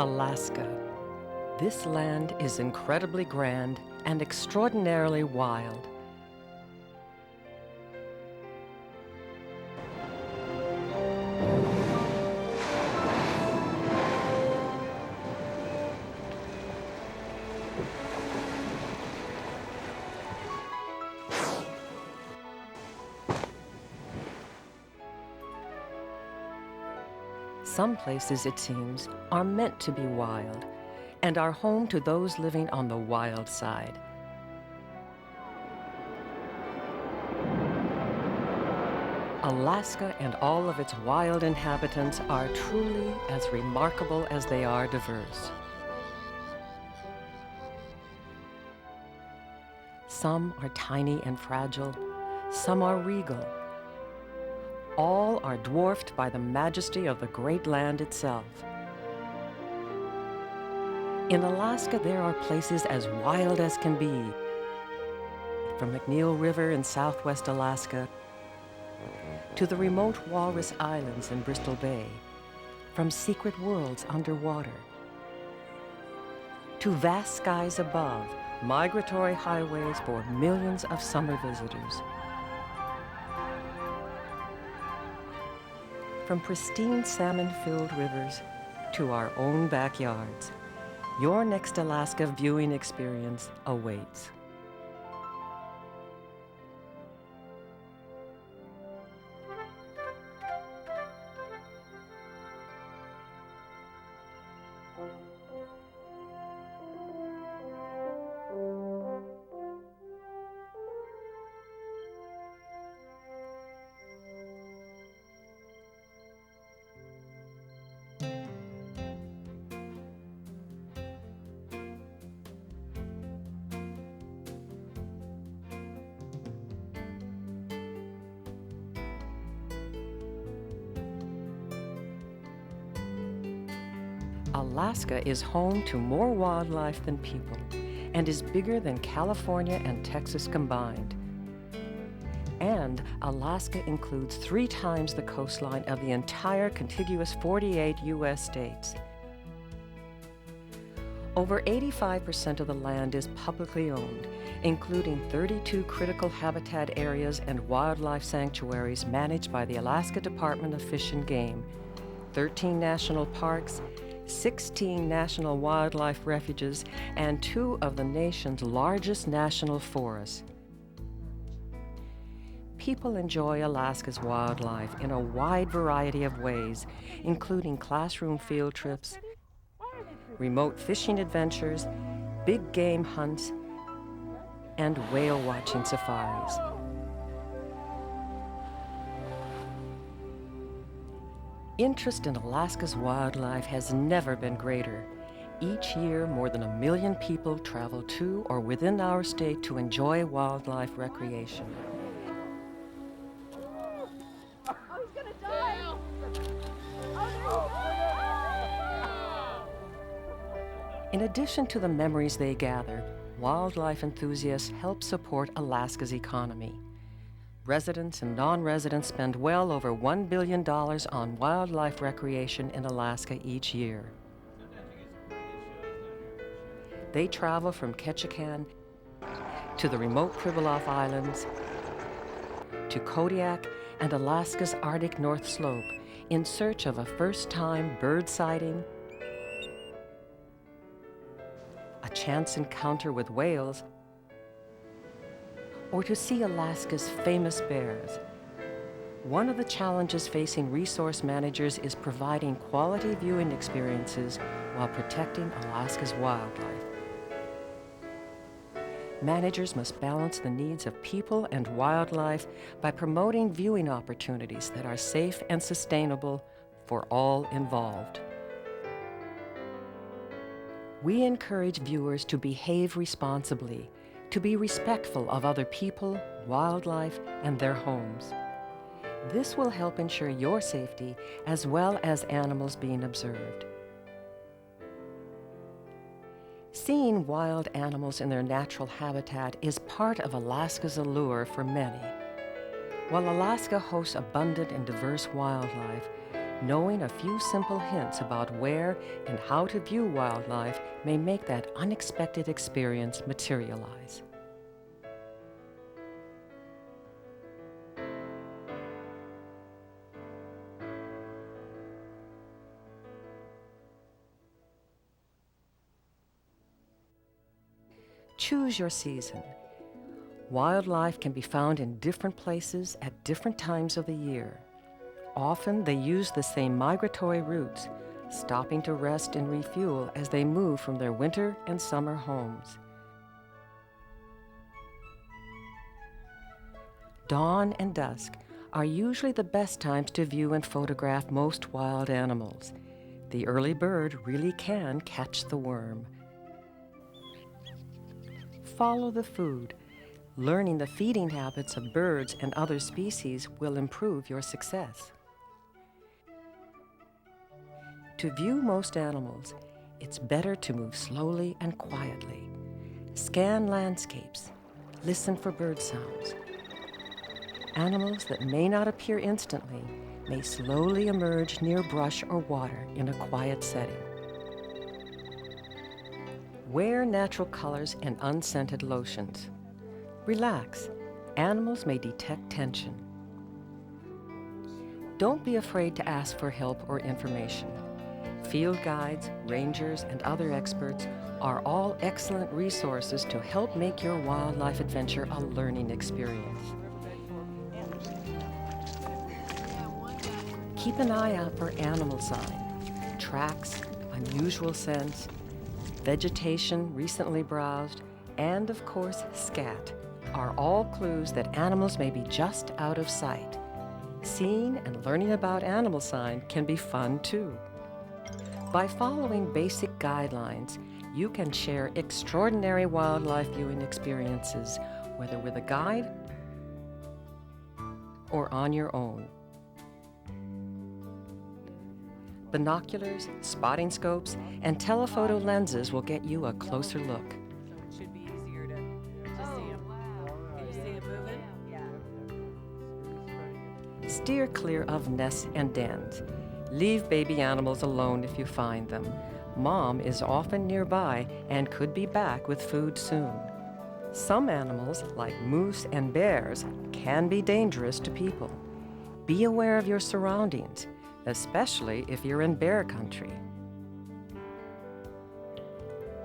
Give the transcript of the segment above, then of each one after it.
Alaska. This land is incredibly grand and extraordinarily wild. Some places, it seems, are meant to be wild and are home to those living on the wild side. Alaska and all of its wild inhabitants are truly as remarkable as they are diverse. Some are tiny and fragile, some are regal. All are dwarfed by the majesty of the great land itself. In Alaska, there are places as wild as can be. From McNeil River in southwest Alaska to the remote Walrus Islands in Bristol Bay, from secret worlds underwater to vast skies above, migratory highways for millions of summer visitors. From pristine salmon-filled rivers to our own backyards, your next Alaska viewing experience awaits. Alaska is home to more wildlife than people and is bigger than California and Texas combined. And Alaska includes 3 times the coastline of the entire contiguous 48 U.S. states. Over 85% of the land is publicly owned, including 32 critical habitat areas and wildlife sanctuaries managed by the Alaska Department of Fish and Game, 13 national parks, 16 national wildlife refuges, and 2 of the nation's largest national forests. People enjoy Alaska's wildlife in a wide variety of ways, including classroom field trips, remote fishing adventures, big game hunts, and whale watching safaris. Interest in Alaska's wildlife has never been greater. Each year, more than 1 million people travel to or within our state to enjoy wildlife recreation. Oh, he's gonna die! In addition to the memories they gather, wildlife enthusiasts help support Alaska's economy. Residents and non-residents spend well over $1 billion on wildlife recreation in Alaska each year. They travel from Ketchikan to the remote Pribilof Islands to Kodiak and Alaska's Arctic North Slope in search of a first-time bird sighting, a chance encounter with whales, or to see Alaska's famous bears. One of the challenges facing resource managers is providing quality viewing experiences while protecting Alaska's wildlife. Managers must balance the needs of people and wildlife by promoting viewing opportunities that are safe and sustainable for all involved. We encourage viewers to behave responsibly, to be respectful of other people, wildlife, and their homes. This will help ensure your safety as well as animals being observed. Seeing wild animals in their natural habitat is part of Alaska's allure for many. While Alaska hosts abundant and diverse wildlife, Knowing a few simple hints about where and how to view wildlife may make that unexpected experience materialize. Choose your season. Wildlife can be found in different places at different times of the year. Often they use the same migratory routes, stopping to rest and refuel as they move from their winter and summer homes. Dawn and dusk are usually the best times to view and photograph most wild animals. The early bird really can catch the worm. Follow the food. Learning the feeding habits of birds and other species will improve your success. To view most animals, it's better to move slowly and quietly. Scan landscapes. Listen for bird sounds. Animals that may not appear instantly may slowly emerge near brush or water in a quiet setting. Wear natural colors and unscented lotions. Relax. Animals may detect tension. Don't be afraid to ask for help or information. Field guides, rangers, and other experts are all excellent resources to help make your wildlife adventure a learning experience. Keep an eye out for animal sign, tracks, unusual scents, vegetation recently browsed, and of course, scat, are all clues that animals may be just out of sight. Seeing and learning about animal sign can be fun too. By following basic guidelines, you can share extraordinary wildlife viewing experiences, whether with a guide or on your own. Binoculars, spotting scopes, and telephoto lenses will get you a closer look. It should be easier to see them. Can you see them moving? Steer clear of nests and dens. Leave baby animals alone if you find them. Mom is often nearby and could be back with food soon. Some animals, like moose and bears, can be dangerous to people. Be aware of your surroundings, especially if you're in bear country.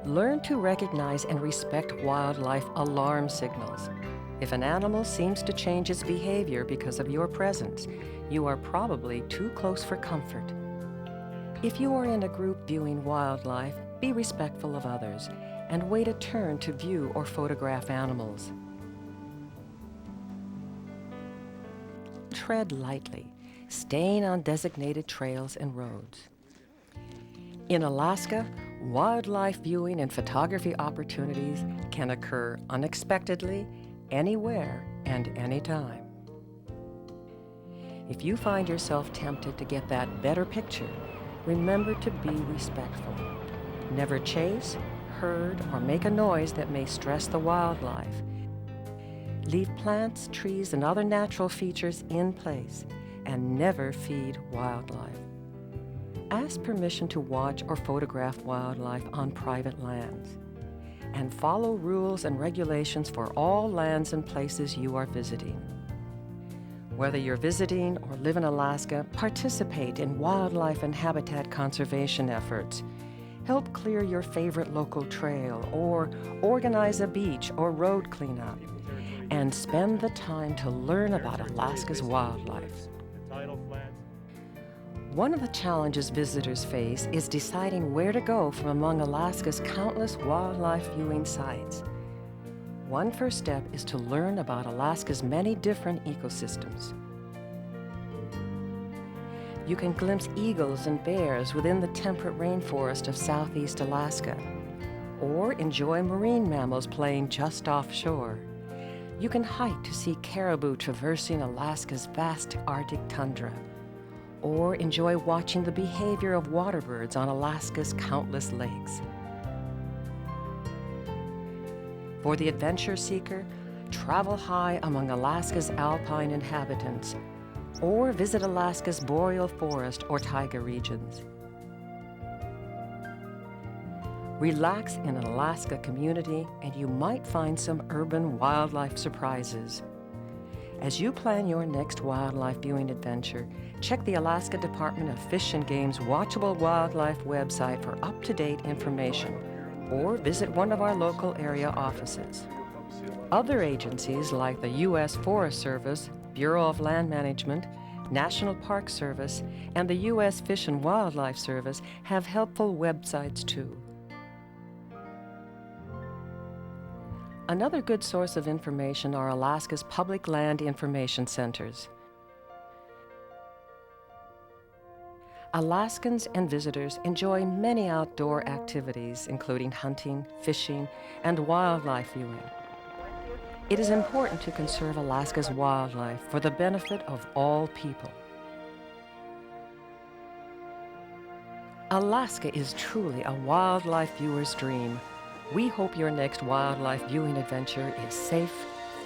Learn to recognize and respect wildlife alarm signals. If an animal seems to change its behavior because of your presence, you are probably too close for comfort. If you are in a group viewing wildlife, be respectful of others and wait a turn to view or photograph animals. Tread lightly, staying on designated trails and roads. In Alaska, wildlife viewing and photography opportunities can occur unexpectedly, anywhere and anytime. If you find yourself tempted to get that better picture, remember to be respectful. Never chase, herd, or make a noise that may stress the wildlife. Leave plants, trees, and other natural features in place, and never feed wildlife. Ask permission to watch or photograph wildlife on private lands, and follow rules and regulations for all lands and places you are visiting. Whether you're visiting or live in Alaska, participate in wildlife and habitat conservation efforts. Help clear your favorite local trail or organize a beach or road cleanup. And spend the time to learn about Alaska's wildlife. One of the challenges visitors face is deciding where to go from among Alaska's countless wildlife viewing sites. One first step is to learn about Alaska's many different ecosystems. You can glimpse eagles and bears within the temperate rainforest of southeast Alaska, or enjoy marine mammals playing just offshore. You can hike to see caribou traversing Alaska's vast Arctic tundra, or enjoy watching the behavior of waterbirds on Alaska's countless lakes. For the adventure seeker, travel high among Alaska's alpine inhabitants, or visit Alaska's boreal forest or taiga regions. Relax in an Alaska community and you might find some urban wildlife surprises. As you plan your next wildlife viewing adventure, check the Alaska Department of Fish and Game's Watchable Wildlife website for up-to-date information, or visit one of our local area offices. Other agencies like the U.S. Forest Service, Bureau of Land Management, National Park Service, and the U.S. Fish and Wildlife Service have helpful websites too. Another good source of information are Alaska's public land information centers. Alaskans and visitors enjoy many outdoor activities, including hunting, fishing, and wildlife viewing. It is important to conserve Alaska's wildlife for the benefit of all people. Alaska is truly a wildlife viewer's dream. We hope your next wildlife viewing adventure is safe,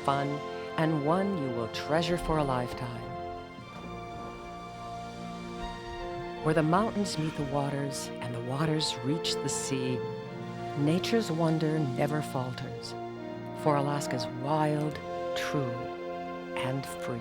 fun, and one you will treasure for a lifetime. Where the mountains meet the waters and the waters reach the sea, nature's wonder never falters, for Alaska's wild, true, and free.